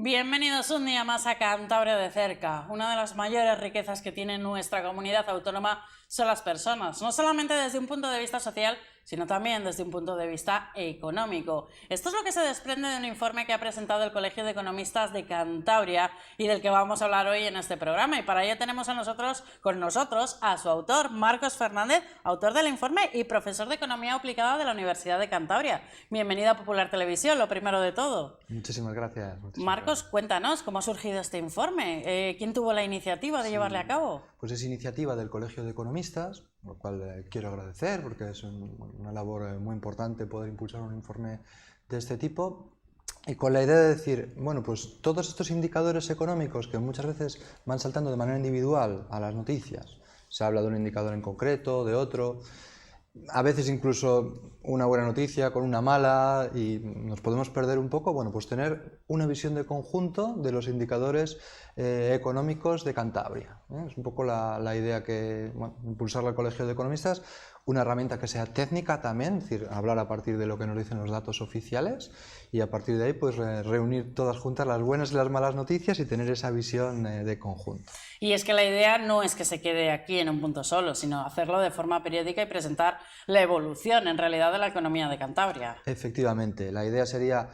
Bienvenidos un día más a Cantabria de cerca. Una de las mayores riquezas que tiene nuestra comunidad autónoma son las personas, no solamente desde un punto de vista social, sino también desde un punto de vista económico. Esto es lo que se desprende de un informe que ha presentado el Colegio de Economistas de Cantabria y del que vamos a hablar hoy en este programa. Y para ello tenemos con nosotros a su autor, Marcos Fernández, autor del informe y profesor de Economía Aplicada de la Universidad de Cantabria. Bienvenido a Popular Televisión, lo primero de todo. Muchísimas gracias. Marcos, cuéntanos, ¿cómo ha surgido este informe? ¿Quién tuvo la iniciativa de llevarle a cabo? Pues es iniciativa del Colegio de Economistas, lo cual quiero agradecer porque es una labor muy importante poder impulsar un informe de este tipo. Y con la idea de decir, bueno, pues todos estos indicadores económicos que muchas veces van saltando de manera individual a las noticias, se habla de un indicador en concreto, de otro, a veces incluso una buena noticia con una mala y nos podemos perder un poco, bueno, pues tener una visión de conjunto de los indicadores económicos de Cantabria. Es un poco la idea que, bueno, impulsar al Colegio de Economistas, una herramienta que sea técnica también, es decir, hablar a partir de lo que nos dicen los datos oficiales y a partir de ahí pues reunir todas juntas las buenas y las malas noticias y tener esa visión de conjunto. Y es que la idea no es que se quede aquí en un punto solo, sino hacerlo de forma periódica y presentar la evolución en realidad de la economía de Cantabria. Efectivamente, la idea sería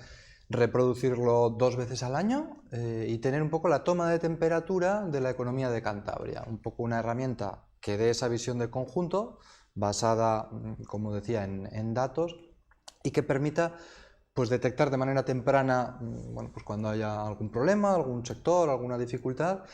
reproducirlo 2 veces al año y tener un poco la toma de temperatura de la economía de Cantabria, un poco una herramienta que dé esa visión de conjunto basada, como decía, en datos y que permita pues detectar de manera temprana, bueno, pues cuando haya algún problema, algún sector, alguna dificultad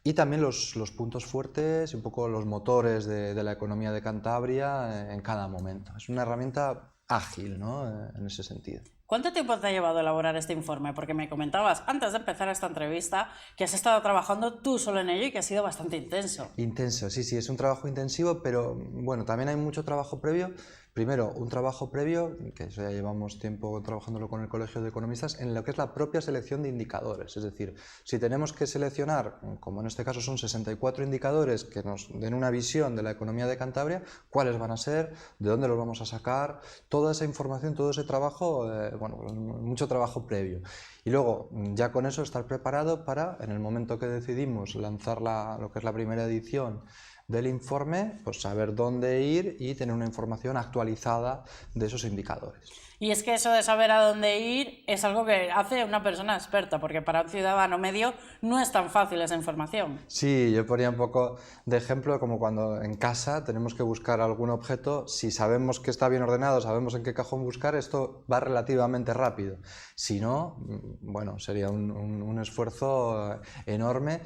y también los puntos fuertes y un poco los motores de la economía de Cantabria en cada momento. Es una herramienta ágil, ¿no? En ese sentido. ¿Cuánto tiempo te ha llevado a elaborar este informe? Porque me comentabas antes de empezar esta entrevista que has estado trabajando tú solo en ello y que ha sido bastante intenso. Intenso, sí, es un trabajo intensivo, pero bueno, también hay mucho trabajo previo. Primero, un trabajo previo, que eso ya llevamos tiempo trabajándolo con el Colegio de Economistas, en lo que es la propia selección de indicadores. Es decir, si tenemos que seleccionar, como en este caso son 64 indicadores que nos den una visión de la economía de Cantabria, cuáles van a ser, de dónde los vamos a sacar, toda esa información, todo ese trabajo, bueno, mucho trabajo previo. Y luego, ya con eso, estar preparado para, en el momento que decidimos lanzar lo que es la primera edición del informe, pues saber dónde ir y tener una información actualizada de esos indicadores. Y es que eso de saber a dónde ir es algo que hace una persona experta, porque para un ciudadano medio no es tan fácil esa información. Sí, yo ponía un poco de ejemplo como cuando en casa tenemos que buscar algún objeto, si sabemos que está bien ordenado, sabemos en qué cajón buscar, esto va relativamente rápido. Si no, bueno, sería un esfuerzo enorme.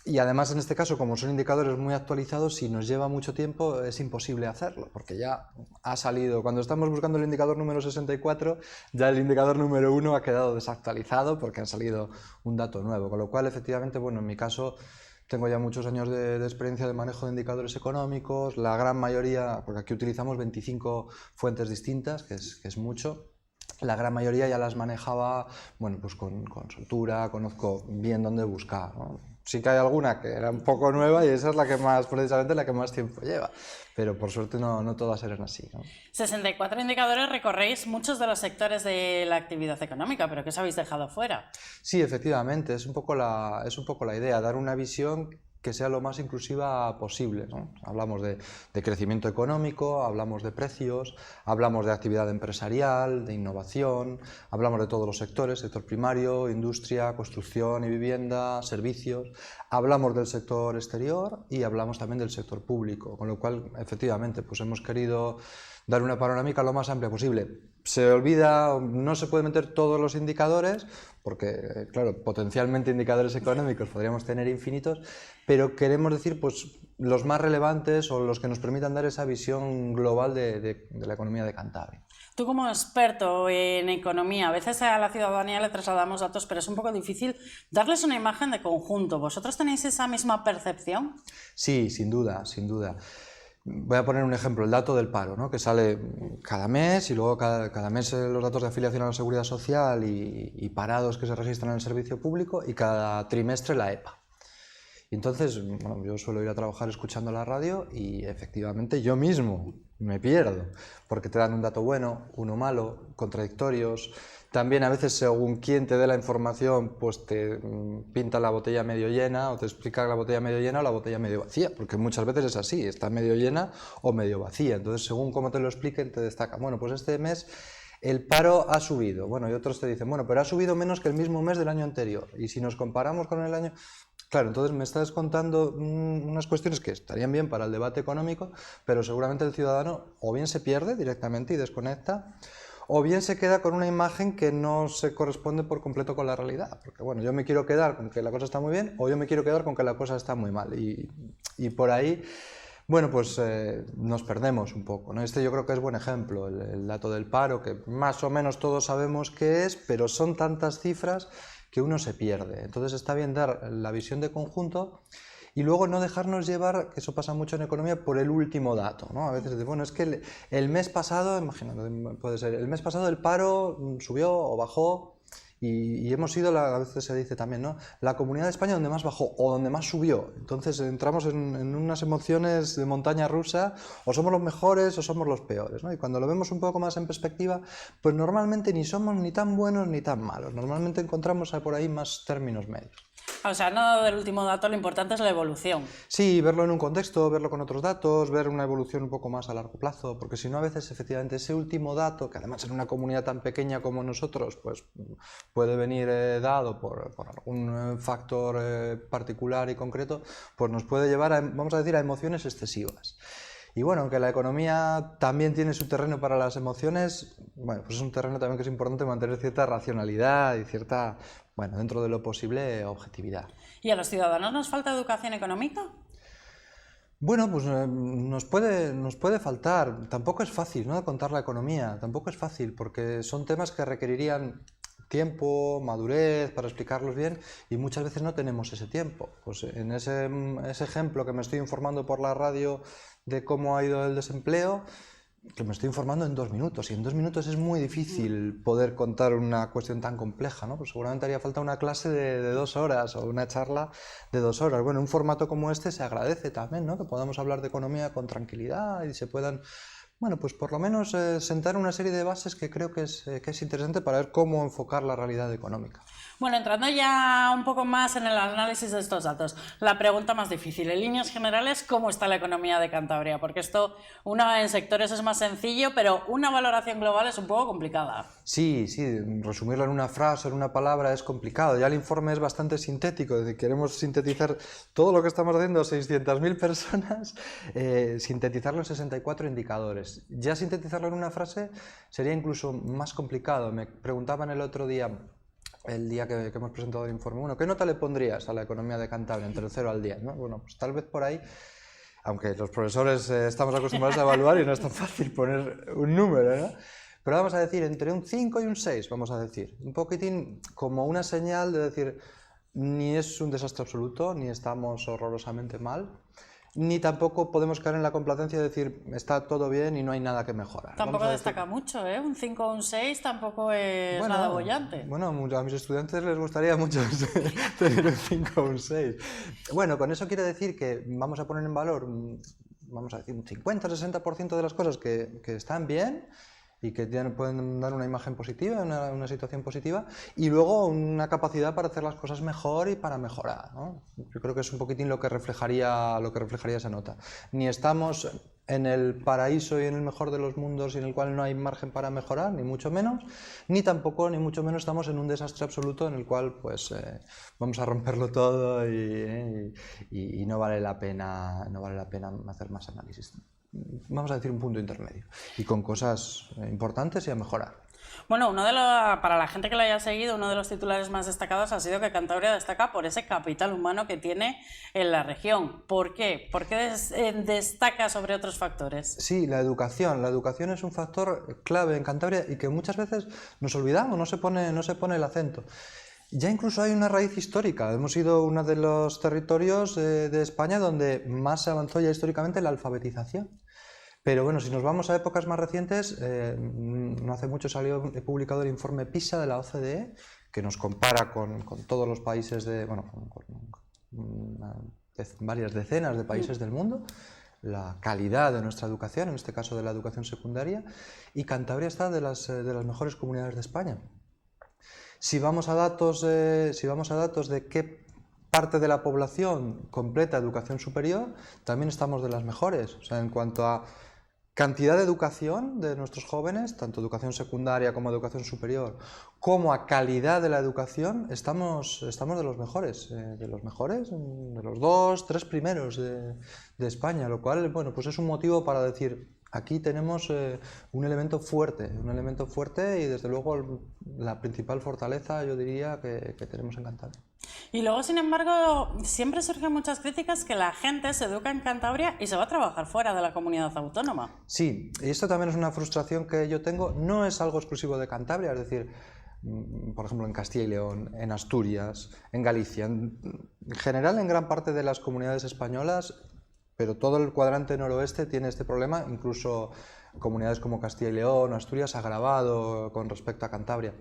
Y además en este caso, como son indicadores muy actualizados, si nos lleva mucho tiempo es imposible hacerlo, porque ya ha salido, cuando estamos buscando el indicador número 64, ya el indicador número 1 ha quedado desactualizado porque ha salido un dato nuevo, con lo cual efectivamente, bueno, en mi caso tengo ya muchos años de experiencia de manejo de indicadores económicos, la gran mayoría, porque aquí utilizamos 25 fuentes distintas, que es mucho. La gran mayoría ya las manejaba, bueno, pues con soltura, conozco bien dónde buscar, ¿no? Sí que hay alguna que era un poco nueva y esa es la que más, precisamente la que más tiempo lleva, pero por suerte no todas eran así, ¿no? 64 indicadores, recorréis muchos de los sectores de la actividad económica, pero ¿qué os habéis dejado fuera? Sí, efectivamente, es un poco la idea, dar una visión que sea lo más inclusiva posible, ¿no? Hablamos de crecimiento económico, hablamos de precios, hablamos de actividad empresarial, de innovación, hablamos de todos los sectores, sector primario, industria, construcción y vivienda, servicios, hablamos del sector exterior y hablamos también del sector público, con lo cual, efectivamente, pues hemos querido dar una panorámica lo más amplia posible. Se olvida, no se puede meter todos los indicadores, porque, claro, potencialmente indicadores económicos podríamos tener infinitos, pero queremos decir pues, los más relevantes o los que nos permitan dar esa visión global de la economía de Cantabria. Tú como experto en economía, a veces a la ciudadanía le trasladamos datos, pero es un poco difícil darles una imagen de conjunto. ¿Vosotros tenéis esa misma percepción? Sí, sin duda, sin duda. Voy a poner un ejemplo, el dato del paro, ¿no? Que sale cada mes y luego cada mes los datos de afiliación a la Seguridad Social y parados que se registran en el servicio público y cada trimestre la EPA. Y entonces, bueno, yo suelo ir a trabajar escuchando la radio y efectivamente yo mismo me pierdo, porque te dan un dato bueno, uno malo, contradictorios. También a veces, según quién te dé la información, pues te pinta la botella medio llena o te explica la botella medio llena o la botella medio vacía, porque muchas veces es así, está medio llena o medio vacía. Entonces, según cómo te lo expliquen, te destaca, bueno, pues este mes el paro ha subido. Bueno, y otros te dicen, bueno, pero ha subido menos que el mismo mes del año anterior. Y si nos comparamos con el año... Claro, entonces me estás contando unas cuestiones que estarían bien para el debate económico, pero seguramente el ciudadano o bien se pierde directamente y desconecta, o bien se queda con una imagen que no se corresponde por completo con la realidad. Porque bueno, yo me quiero quedar con que la cosa está muy bien, o yo me quiero quedar con que la cosa está muy mal. Y por ahí, bueno, pues nos perdemos un poco, ¿no? Este yo creo que es buen ejemplo, el dato del paro, que más o menos todos sabemos qué es, pero son tantas cifras que uno se pierde. Entonces está bien dar la visión de conjunto y luego no dejarnos llevar, que eso pasa mucho en economía, por el último dato, ¿no? A veces, bueno, es que el mes pasado, imagínate, puede ser, el mes pasado el paro subió o bajó y hemos sido, a veces se dice también, ¿no?, la comunidad de España donde más bajó o donde más subió. Entonces entramos en unas emociones de montaña rusa, o somos los mejores o somos los peores, ¿no? Y cuando lo vemos un poco más en perspectiva, pues normalmente ni somos ni tan buenos ni tan malos. Normalmente encontramos por ahí más términos medios. O sea, no del último dato, lo importante es la evolución. Sí, verlo en un contexto, verlo con otros datos, ver una evolución un poco más a largo plazo, porque si no a veces efectivamente ese último dato, que además en una comunidad tan pequeña como nosotros, pues puede venir dado por algún factor particular y concreto, pues nos puede llevar a, vamos a decir, a emociones excesivas. Y bueno, aunque la economía también tiene su terreno para las emociones, bueno, pues es un terreno también que es importante mantener cierta racionalidad y cierta, bueno, dentro de lo posible, objetividad. ¿Y a los ciudadanos nos falta educación económica? Bueno, pues nos puede faltar. Tampoco es fácil, ¿no?, contar la economía. Tampoco es fácil, porque son temas que requerirían tiempo, madurez para explicarlos bien y muchas veces no tenemos ese tiempo. Pues en ese ejemplo que me estoy informando por la radio de cómo ha ido el desempleo, que me estoy informando en 2 minutos, y en 2 minutos es muy difícil poder contar una cuestión tan compleja, ¿no? Pues seguramente haría falta una clase de 2 horas o una charla de 2 horas. Bueno, un formato como este se agradece también, ¿no?, que podamos hablar de economía con tranquilidad y se puedan, bueno, pues por lo menos sentar una serie de bases que creo que es interesante para ver cómo enfocar la realidad económica. Bueno, entrando ya un poco más en el análisis de estos datos, la pregunta más difícil, en líneas generales, ¿cómo está la economía de Cantabria? Porque esto, en sectores es más sencillo, pero una valoración global es un poco complicada. Sí, resumirlo en una frase o en una palabra es complicado. Ya el informe es bastante sintético, es decir, queremos sintetizar todo lo que estamos haciendo, 600.000 personas, sintetizarlo en 64 indicadores. Ya sintetizarlo en una frase sería incluso más complicado. Me preguntaban el otro día, el día que hemos presentado el informe, bueno, ¿qué nota le pondrías a la economía de Cantabria entre el 0 al 10? ¿No? Bueno, pues tal vez por ahí, aunque los profesores estamos acostumbrados a evaluar y no es tan fácil poner un número, ¿no? Pero vamos a decir entre un 5 y un 6, vamos a decir. Un poquitín como una señal de decir, ni es un desastre absoluto, ni estamos horrorosamente mal, ni tampoco podemos caer en la complacencia de decir, está todo bien y no hay nada que mejorar. Tampoco destaca mucho, ¿eh? Un 5 o un 6 tampoco es nada bollante. Bueno, a mis estudiantes les gustaría mucho tener un 5 o un 6. Bueno, con eso quiere decir que vamos a poner en valor, vamos a decir, un 50-60% de las cosas que están bien y que pueden dar una imagen positiva, una situación positiva, y luego una capacidad para hacer las cosas mejor y para mejorar, ¿no? Yo creo que es un poquitín lo que reflejaría esa nota. Ni estamos en el paraíso y en el mejor de los mundos y en el cual no hay margen para mejorar, ni mucho menos, ni tampoco, ni mucho menos estamos en un desastre absoluto en el cual pues vamos a romperlo todo y no vale la pena hacer más análisis. Vamos a decir un punto intermedio y con cosas importantes y a mejorar. Bueno, para la gente que lo haya seguido, uno de los titulares más destacados ha sido que Cantabria destaca por ese capital humano que tiene en la región. ¿Por qué? ¿Por qué destaca sobre otros factores? Sí, la educación es un factor clave en Cantabria y que muchas veces nos olvidamos, no se pone el acento. Ya incluso hay una raíz histórica. Hemos sido uno de los territorios de España donde más se avanzó ya históricamente la alfabetización. Pero bueno, si nos vamos a épocas más recientes, no hace mucho he publicado el informe PISA de la OCDE, que nos compara con todos los países con varias decenas de países del mundo, la calidad de nuestra educación, en este caso de la educación secundaria, y Cantabria está de las mejores comunidades de España. Si vamos a datos de qué parte de la población completa educación superior, también estamos de las mejores. O sea, en cuanto a cantidad de educación de nuestros jóvenes, tanto educación secundaria como educación superior, como a calidad de la educación, estamos de los mejores, de los 2, 3 primeros de España, lo cual, bueno, pues es un motivo para decir, aquí tenemos un elemento fuerte y desde luego la principal fortaleza, yo diría, que tenemos en Cantabria. Y luego, sin embargo, siempre surgen muchas críticas que la gente se educa en Cantabria y se va a trabajar fuera de la comunidad autónoma. Sí, y esto también es una frustración que yo tengo, no es algo exclusivo de Cantabria, es decir, por ejemplo en Castilla y León, en Asturias, en Galicia, en general en gran parte de las comunidades españolas, pero todo el cuadrante noroeste tiene este problema, incluso comunidades como Castilla y León o Asturias agravado con respecto a Cantabria.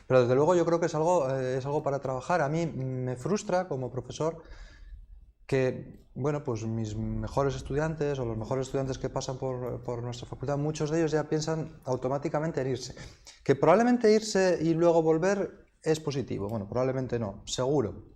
Pero desde luego yo creo que es algo para trabajar. A mí me frustra como profesor que, bueno, pues mis mejores estudiantes o los mejores estudiantes que pasan por nuestra facultad, muchos de ellos ya piensan automáticamente en irse. Que probablemente irse y luego volver es positivo, bueno, probablemente no, seguro.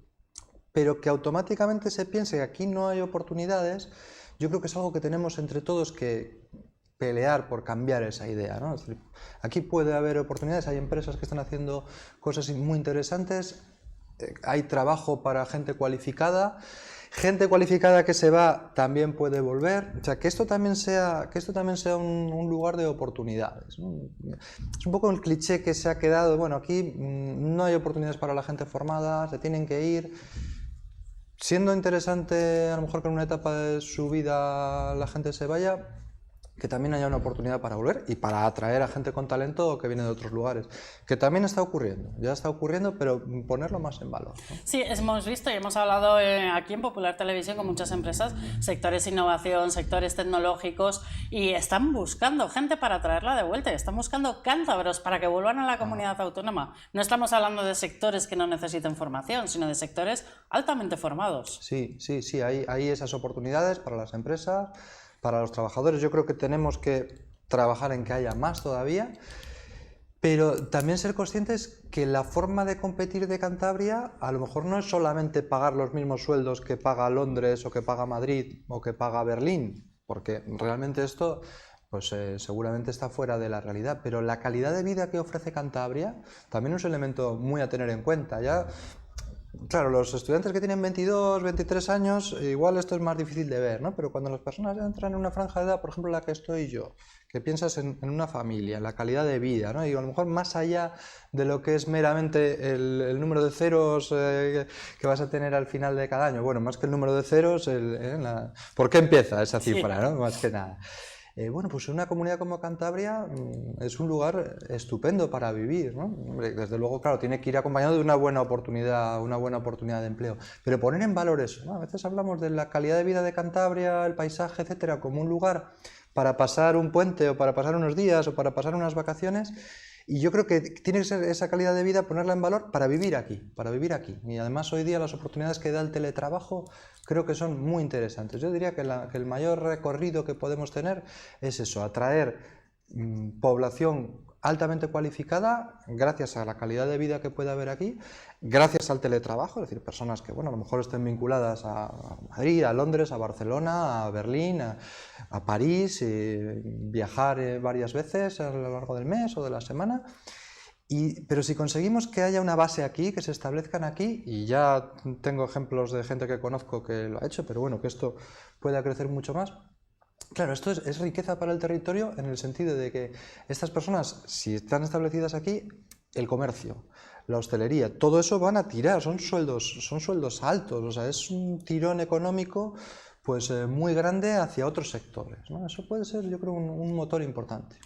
Pero que automáticamente se piense que aquí no hay oportunidades, yo creo que es algo que tenemos entre todos que pelear por cambiar esa idea, ¿no? Es decir, aquí puede haber oportunidades, hay empresas que están haciendo cosas muy interesantes, hay trabajo para gente cualificada que se va también puede volver, o sea, que esto también sea un lugar de oportunidades, ¿no? Es un poco el cliché que se ha quedado, bueno, aquí no hay oportunidades para la gente formada, se tienen que ir. Siendo interesante, a lo mejor que en una etapa de su vida la gente se vaya, que también haya una oportunidad para volver y para atraer a gente con talento que viene de otros lugares, que también está ocurriendo, ya está ocurriendo, pero ponerlo más en valor, ¿no? Sí, hemos visto y hemos hablado aquí en Popular Televisión con muchas empresas, sectores de innovación, sectores tecnológicos, y están buscando gente para traerla de vuelta, están buscando cántabros para que vuelvan a la comunidad autónoma. No estamos hablando de sectores que no necesiten formación, sino de sectores altamente formados. Sí, hay esas oportunidades para las empresas, para los trabajadores. Yo creo que tenemos que trabajar en que haya más todavía, pero también ser conscientes que la forma de competir de Cantabria a lo mejor no es solamente pagar los mismos sueldos que paga Londres o que paga Madrid o que paga Berlín, porque realmente esto pues seguramente está fuera de la realidad, pero la calidad de vida que ofrece Cantabria también es un elemento muy a tener en cuenta. Ya, claro, los estudiantes que tienen 22, 23 años, igual esto es más difícil de ver, ¿no? Pero cuando las personas ya entran en una franja de edad, por ejemplo la que estoy yo, que piensas en una familia, en la calidad de vida, ¿no? Y a lo mejor más allá de lo que es meramente el número de ceros que vas a tener al final de cada año, bueno, más que el número de ceros, ¿por qué empieza esa cifra, ¿no? Más que nada. Bueno, pues una comunidad como Cantabria es un lugar estupendo para vivir, ¿no? Hombre, desde luego, claro, tiene que ir acompañado de una buena oportunidad de empleo. Pero poner en valor eso, ¿no? A veces hablamos de la calidad de vida de Cantabria, el paisaje, etcétera, como un lugar para pasar un puente o para pasar unos días o para pasar unas vacaciones. Y yo creo que tiene que ser esa calidad de vida, ponerla en valor para vivir aquí, Y además hoy día las oportunidades que da el teletrabajo creo que son muy interesantes. Yo diría que el mayor recorrido que podemos tener es eso, atraer población altamente cualificada gracias a la calidad de vida que puede haber aquí, gracias al teletrabajo, es decir, personas que, bueno, a lo mejor estén vinculadas a Madrid, a Londres, a Barcelona, a Berlín, a París, viajar varias veces a lo largo del mes o de la semana. Pero si conseguimos que haya una base aquí, que se establezcan aquí, y ya tengo ejemplos de gente que conozco que lo ha hecho, pero bueno, que esto pueda crecer mucho más. Claro, esto es riqueza para el territorio en el sentido de que estas personas, si están establecidas aquí, el comercio, la hostelería, todo eso van a tirar, son sueldos altos, o sea, es un tirón económico pues muy grande hacia otros sectores, ¿no? Eso puede ser, yo creo, un motor importante.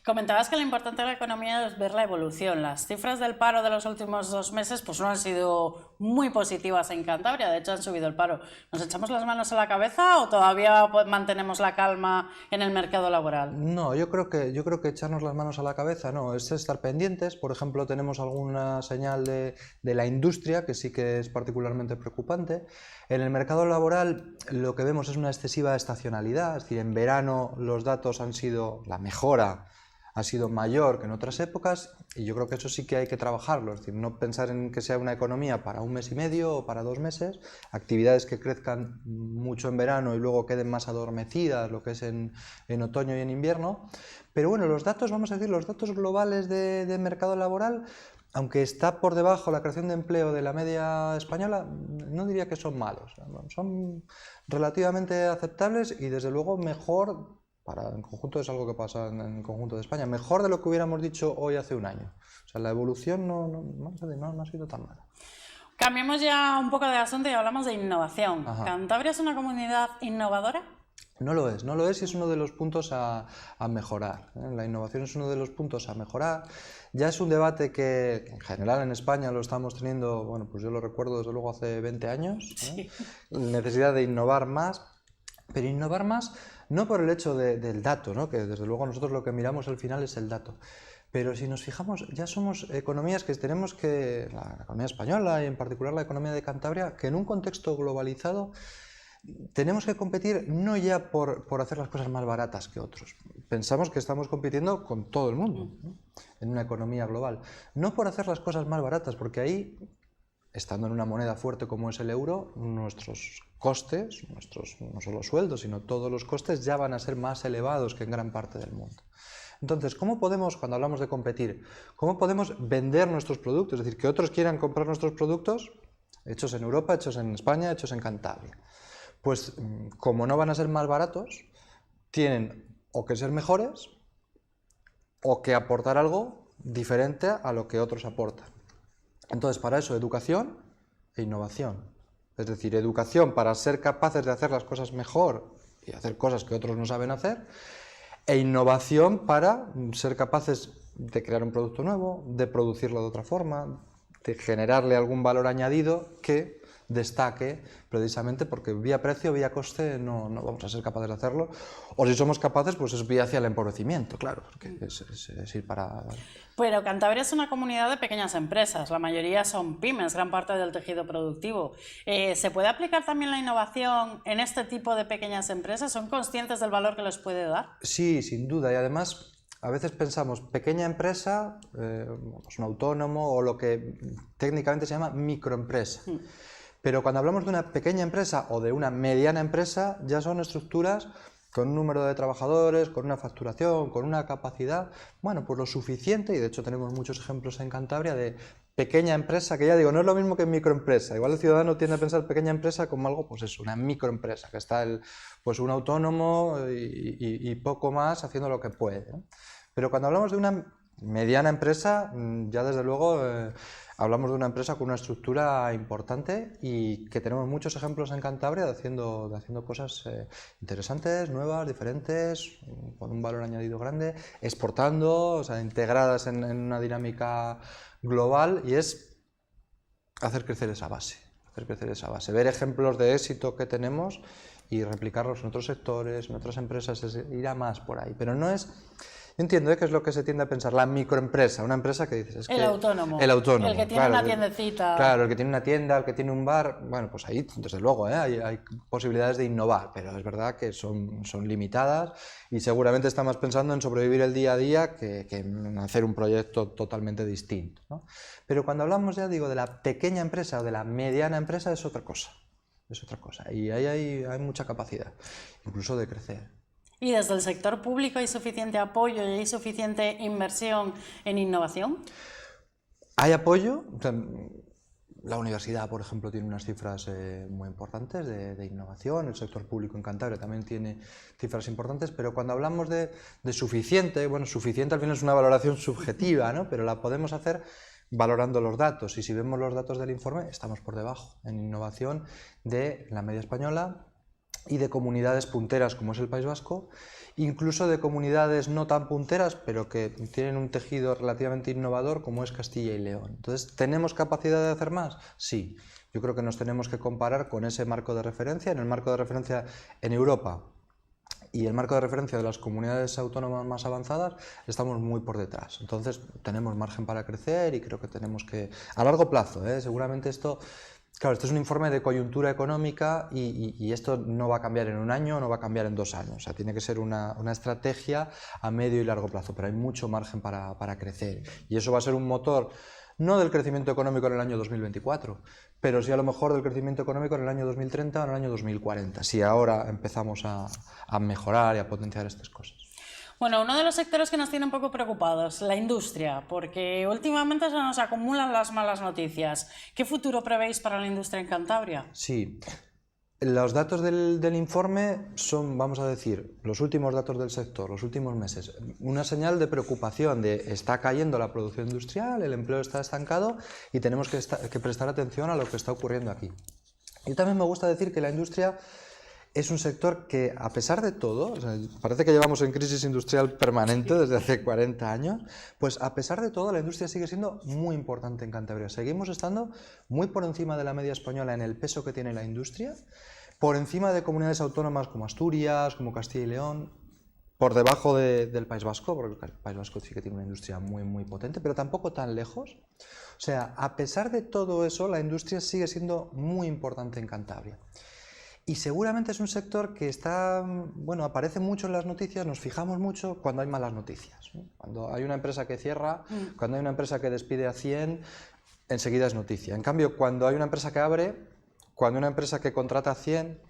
Comentabas que lo importante de la economía es ver la evolución. Las cifras del paro de los últimos 2 meses pues no han sido muy positivas en Cantabria, de hecho han subido el paro. ¿Nos echamos las manos a la cabeza o todavía mantenemos la calma en el mercado laboral? No, yo creo que echarnos las manos a la cabeza no, es estar pendientes. Por ejemplo, tenemos alguna señal de la industria que sí que es particularmente preocupante. En el mercado laboral lo que vemos es una excesiva estacionalidad, es decir, en verano los datos han sido, la mejora ha sido mayor que en otras épocas y yo creo que eso sí que hay que trabajarlo, es decir, no pensar en que sea una economía para 1 mes y medio o para 2 meses, actividades que crezcan mucho en verano y luego queden más adormecidas, lo que es en otoño y en invierno. Pero bueno, los datos, vamos a decir, los datos globales de mercado laboral, aunque está por debajo la creación de empleo de la media española, no diría que son malos, son relativamente aceptables y desde luego mejor. En conjunto es algo que pasa en el conjunto de España, mejor de lo que hubiéramos dicho hoy hace un año. O sea, la evolución no ha sido tan mala. Cambiemos ya un poco de asunto y hablamos de innovación. Ajá. ¿Cantabria es una comunidad innovadora? No lo es y es uno de los puntos a mejorar. La innovación es uno de los puntos a mejorar. Ya es un debate que en general en España lo estamos teniendo, bueno, pues yo lo recuerdo desde luego hace 20 años, Sí. Necesidad de innovar más, pero innovar más no por el hecho del dato, ¿no? Que desde luego nosotros lo que miramos al final es el dato. Pero si nos fijamos, ya somos economías que tenemos que, la economía española y en particular la economía de Cantabria, que en un contexto globalizado tenemos que competir no ya por hacer las cosas más baratas que otros. Pensamos que estamos compitiendo con todo el mundo, ¿no? En una economía global. No por hacer las cosas más baratas, porque ahí, estando en una moneda fuerte como es el euro, nuestros costes, no solo sueldos, sino todos los costes ya van a ser más elevados que en gran parte del mundo. Entonces, ¿cómo podemos, cuando hablamos de competir, cómo podemos vender nuestros productos? Es decir, que otros quieran comprar nuestros productos hechos en Europa, hechos en España, hechos en Cantabria. Pues como no van a ser más baratos, tienen o que ser mejores o que aportar algo diferente a lo que otros aportan. Entonces, para eso, educación e innovación. Es decir, educación para ser capaces de hacer las cosas mejor y hacer cosas que otros no saben hacer, e innovación para ser capaces de crear un producto nuevo, de producirlo de otra forma, de generarle algún valor añadido que destaque, precisamente porque vía precio, vía coste no vamos a ser capaces de hacerlo, o si somos capaces, pues es vía hacia el empobrecimiento, claro, porque es ir para... Pero Cantabria es una comunidad de pequeñas empresas, la mayoría son pymes, gran parte del tejido productivo. ¿Se puede aplicar también la innovación en este tipo de pequeñas empresas? ¿Son conscientes del valor que les puede dar? Sí, sin duda, y además a veces pensamos pequeña empresa, pues un autónomo o lo que técnicamente se llama microempresa. Pero cuando hablamos de una pequeña empresa o de una mediana empresa, ya son estructuras con un número de trabajadores, con una facturación, con una capacidad, bueno, pues lo suficiente, y de hecho tenemos muchos ejemplos en Cantabria de pequeña empresa, que ya digo, no es lo mismo que microempresa. Igual el ciudadano tiende a pensar pequeña empresa como algo, pues eso, una microempresa, que está pues un autónomo y poco más haciendo lo que puede, ¿no? Pero cuando hablamos de una mediana empresa, ya desde luego hablamos de una empresa con una estructura importante y que tenemos muchos ejemplos en Cantabria de haciendo cosas interesantes, nuevas, diferentes, con un valor añadido grande, exportando, o sea, integradas en una dinámica global, y es hacer crecer esa base, ver ejemplos de éxito que tenemos y replicarlos en otros sectores, en otras empresas, ir a más por ahí, pero no es... Yo entiendo que es lo que se tiende a pensar, la microempresa, una empresa que dices... El autónomo, el que tiene una tiendecita. Claro, el que tiene una tienda, el que tiene un bar, bueno, pues ahí, desde luego, hay posibilidades de innovar, pero es verdad que son limitadas y seguramente está más pensando en sobrevivir el día a día que en hacer un proyecto totalmente distinto, ¿no? Pero cuando hablamos, ya digo, de la pequeña empresa o de la mediana empresa, es otra cosa, y ahí hay mucha capacidad, incluso de crecer. ¿Y desde el sector público hay suficiente apoyo y hay suficiente inversión en innovación? Hay apoyo. La universidad, por ejemplo, tiene unas cifras muy importantes de innovación, el sector público en Cantabria también tiene cifras importantes, pero cuando hablamos de suficiente, bueno, suficiente al final es una valoración subjetiva, ¿no? Pero la podemos hacer valorando los datos, y si vemos los datos del informe, estamos por debajo en innovación de la media española y de comunidades punteras como es el País Vasco, incluso de comunidades no tan punteras, pero que tienen un tejido relativamente innovador como es Castilla y León. Entonces, ¿tenemos capacidad de hacer más? Sí. Yo creo que nos tenemos que comparar con ese marco de referencia, en el marco de referencia en Europa y el marco de referencia de las comunidades autónomas más avanzadas, estamos muy por detrás. Entonces, tenemos margen para crecer y creo que tenemos que, a largo plazo, seguramente esto... Claro, esto es un informe de coyuntura económica y esto no va a cambiar en un año, no va a cambiar en 2 años. O sea, tiene que ser una estrategia a medio y largo plazo, pero hay mucho margen para crecer. Y eso va a ser un motor, no del crecimiento económico en el año 2024, pero sí a lo mejor del crecimiento económico en el año 2030 o en el año 2040, si ahora empezamos a mejorar y a potenciar estas cosas. Bueno, uno de los sectores que nos tiene un poco preocupados, la industria, porque últimamente se nos acumulan las malas noticias. ¿Qué futuro prevéis para la industria en Cantabria? Sí, los datos del informe son, vamos a decir, los últimos datos del sector, los últimos meses, una señal de preocupación de está cayendo la producción industrial, el empleo está estancado y tenemos que prestar atención a lo que está ocurriendo aquí. Y también me gusta decir que la industria es un sector que, a pesar de todo, o sea, parece que llevamos en crisis industrial permanente desde hace 40 años, pues a pesar de todo la industria sigue siendo muy importante en Cantabria. Seguimos estando muy por encima de la media española en el peso que tiene la industria, por encima de comunidades autónomas como Asturias, como Castilla y León, por debajo del País Vasco, porque el País Vasco sí que tiene una industria muy, muy potente, pero tampoco tan lejos. O sea, a pesar de todo eso, la industria sigue siendo muy importante en Cantabria. Y seguramente es un sector que está, bueno, aparece mucho en las noticias, nos fijamos mucho cuando hay malas noticias, ¿no? Cuando hay una empresa que cierra, cuando hay una empresa que despide a 100, enseguida es noticia. En cambio, cuando hay una empresa que abre, cuando hay una empresa que contrata a 100,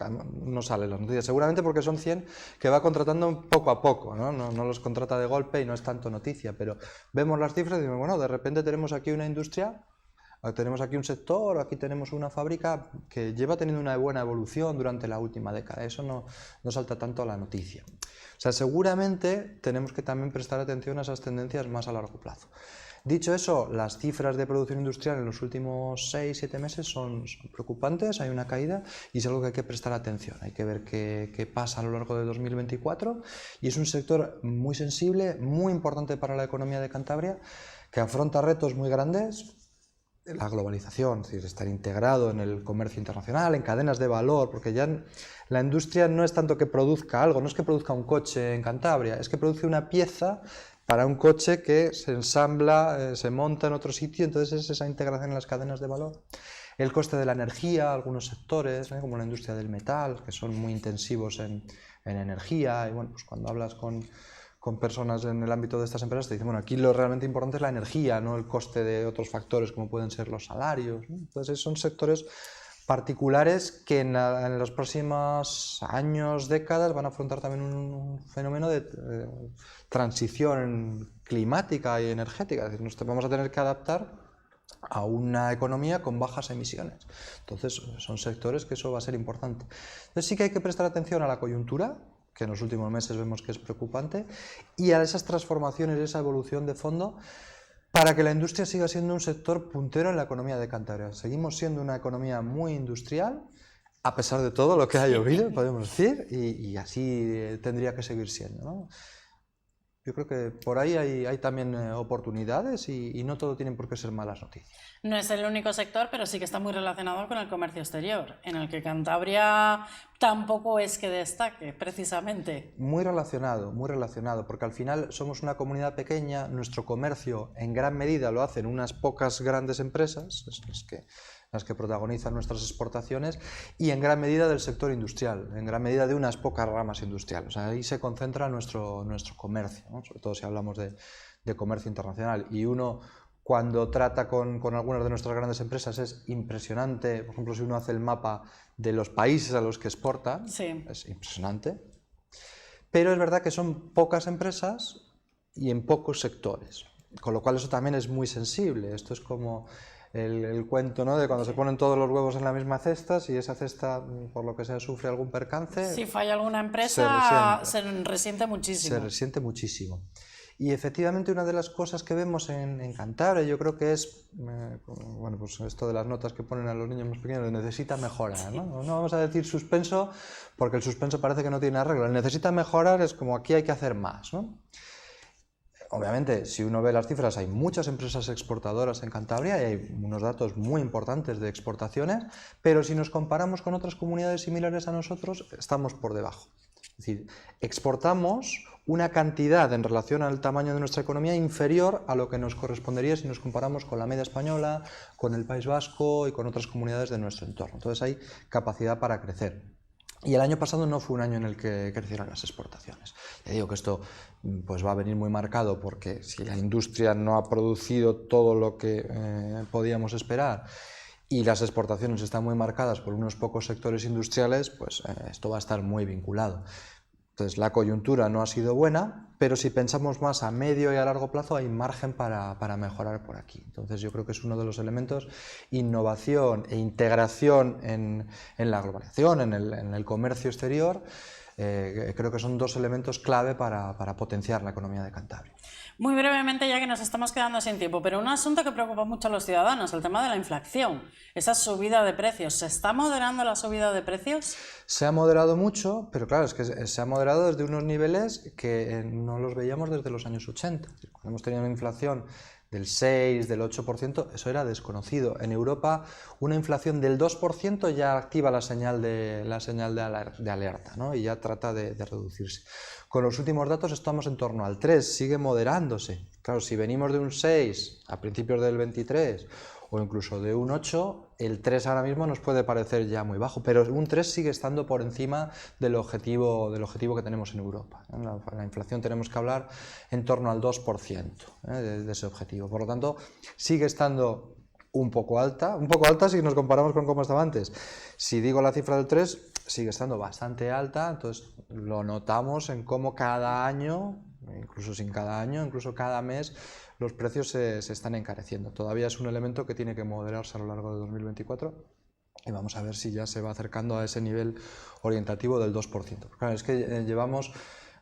no salen las noticias. Seguramente porque son 100 que va contratando poco a poco, ¿no? No los contrata de golpe y no es tanto noticia, pero vemos las cifras y decimos, bueno, de repente tenemos aquí una industria, tenemos aquí un sector, aquí tenemos una fábrica que lleva teniendo una buena evolución durante la última década. Eso no salta tanto a la noticia. O sea, seguramente tenemos que también prestar atención a esas tendencias más a largo plazo. Dicho eso, las cifras de producción industrial en los últimos 6-7 meses son preocupantes, hay una caída y es algo que hay que prestar atención. Hay que ver qué pasa a lo largo de 2024 y es un sector muy sensible, muy importante para la economía de Cantabria, que afronta retos muy grandes. La globalización, es decir, estar integrado en el comercio internacional, en cadenas de valor, porque ya la industria no es tanto que produzca algo, no es que produzca un coche en Cantabria, es que produce una pieza para un coche que se ensambla, se monta en otro sitio, entonces es esa integración en las cadenas de valor. El coste de la energía, algunos sectores, como la industria del metal, que son muy intensivos en energía, y bueno, pues cuando hablas con personas en el ámbito de estas empresas te dicen, bueno, aquí lo realmente importante es la energía, no el coste de otros factores como pueden ser los salarios, ¿no? Entonces son sectores particulares que en los próximos años, décadas van a afrontar también un fenómeno de transición climática y energética, es decir, nos vamos a tener que adaptar a una economía con bajas emisiones. Entonces son sectores que eso va a ser importante. Entonces sí que hay que prestar atención a la coyuntura, que en los últimos meses vemos que es preocupante, y a esas transformaciones, esa evolución de fondo, para que la industria siga siendo un sector puntero en la economía de Cantabria. Seguimos siendo una economía muy industrial, a pesar de todo lo que ha llovido, podemos decir, y así tendría que seguir siendo, ¿no? Yo creo que por ahí hay también oportunidades y no todo tienen por qué ser malas noticias. No es el único sector, pero sí que está muy relacionado con el comercio exterior, en el que Cantabria tampoco es que destaque, precisamente. Muy relacionado, porque al final somos una comunidad pequeña, nuestro comercio en gran medida lo hacen unas pocas grandes empresas, las que protagonizan nuestras exportaciones, y en gran medida del sector industrial, en gran medida de unas pocas ramas industriales. O sea, ahí se concentra nuestro comercio, ¿no? Sobre todo si hablamos de comercio internacional. Y uno, cuando trata con algunas de nuestras grandes empresas, es impresionante. Por ejemplo, si uno hace el mapa de los países a los que exporta, sí, es impresionante. Pero es verdad que son pocas empresas y en pocos sectores, con lo cual eso también es muy sensible. Esto es como el cuento, ¿no?, de cuando se ponen todos los huevos en la misma cesta, si esa cesta, por lo que sea, sufre algún percance... Si falla alguna empresa, se resiente muchísimo. Se resiente muchísimo. Y efectivamente una de las cosas que vemos en Cantabria, yo creo que es, bueno, pues esto de las notas que ponen a los niños más pequeños, necesita mejorar, ¿no? No vamos a decir suspenso, porque el suspenso parece que no tiene arreglo. El necesita mejorar es como aquí hay que hacer más, ¿no? Obviamente, si uno ve las cifras, hay muchas empresas exportadoras en Cantabria y hay unos datos muy importantes de exportaciones, pero si nos comparamos con otras comunidades similares a nosotros, estamos por debajo. Es decir, exportamos una cantidad en relación al tamaño de nuestra economía inferior a lo que nos correspondería si nos comparamos con la media española, con el País Vasco y con otras comunidades de nuestro entorno. Entonces hay capacidad para crecer. Y el año pasado no fue un año en el que crecieron las exportaciones. Ya digo que esto pues, va a venir muy marcado porque si la industria no ha producido todo lo que podíamos esperar y las exportaciones están muy marcadas por unos pocos sectores industriales, pues esto va a estar muy vinculado. Entonces la coyuntura no ha sido buena, pero si pensamos más a medio y a largo plazo hay margen para mejorar por aquí. Entonces yo creo que es uno de los elementos, innovación e integración en la globalización, en el comercio exterior, creo que son dos elementos clave para potenciar la economía de Cantabria. Muy brevemente, ya que nos estamos quedando sin tiempo, pero un asunto que preocupa mucho a los ciudadanos, el tema de la inflación, esa subida de precios. ¿Se está moderando la subida de precios? Se ha moderado mucho, pero claro, es que se ha moderado desde unos niveles que no los veíamos desde los años 80. Cuando hemos tenido una inflación del 6, del 8%, eso era desconocido. En Europa, una inflación del 2% ya activa la señal de alerta, ¿no? Y ya trata de reducirse. Con los últimos datos estamos en torno al 3, sigue moderándose. Claro, si venimos de un 6 a principios del 23 o incluso de un 8, el 3 ahora mismo nos puede parecer ya muy bajo, pero un 3 sigue estando por encima del objetivo que tenemos en Europa. La inflación tenemos que hablar en torno al 2% de ese objetivo. Por lo tanto, sigue estando un poco alta si nos comparamos con cómo estaba antes. Si digo la cifra del 3, sigue estando bastante alta, entonces lo notamos en cómo cada año, incluso sin cada año, incluso cada mes, los precios se están encareciendo. Todavía es un elemento que tiene que moderarse a lo largo de 2024 y vamos a ver si ya se va acercando a ese nivel orientativo del 2%. Claro, es que llevamos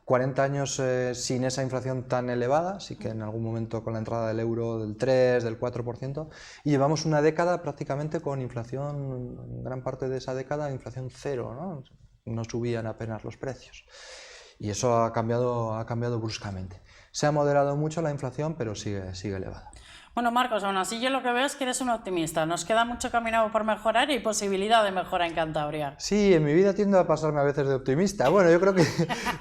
40 años sin esa inflación tan elevada, sí que en algún momento con la entrada del euro del 3, del 4%, y llevamos una década prácticamente con inflación, gran parte de esa década, inflación cero, ¿no? No subían apenas los precios. Y eso ha cambiado bruscamente. Se ha moderado mucho la inflación, pero sigue elevada. Bueno, Marcos, aún así yo lo que veo es que eres un optimista. Nos queda mucho camino por mejorar y posibilidad de mejora en Cantabria. Sí, en mi vida tiendo a pasarme a veces de optimista. Bueno, yo creo que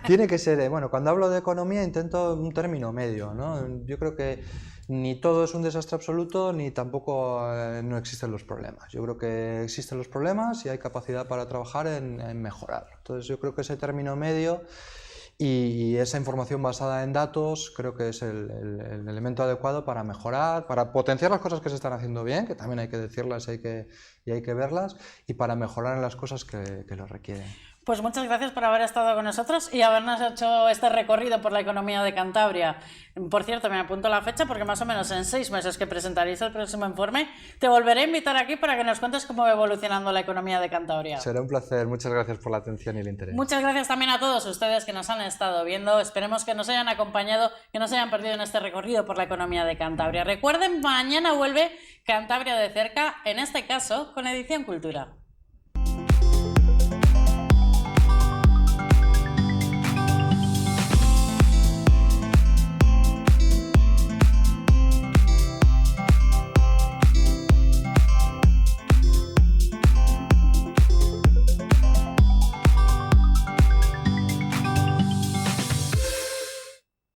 tiene que ser... Bueno, cuando hablo de economía intento un término medio, ¿no? Yo creo que ni todo es un desastre absoluto, ni tampoco no existen los problemas. Yo creo que existen los problemas y hay capacidad para trabajar en mejorar. Entonces yo creo que ese término medio y esa información basada en datos creo que es el elemento adecuado para mejorar, para potenciar las cosas que se están haciendo bien, que también hay que decirlas y hay que verlas, y para mejorar en las cosas que lo requieren. Pues muchas gracias por haber estado con nosotros y habernos hecho este recorrido por la economía de Cantabria. Por cierto, me apunto la fecha porque más o menos en 6 meses que presentaréis el próximo informe, te volveré a invitar aquí para que nos cuentes cómo va evolucionando la economía de Cantabria. Será un placer, muchas gracias por la atención y el interés. Muchas gracias también a todos ustedes que nos han estado viendo. Esperemos que nos hayan acompañado, que no se hayan perdido en este recorrido por la economía de Cantabria. Recuerden, mañana vuelve Cantabria de cerca, en este caso con Edición Cultura.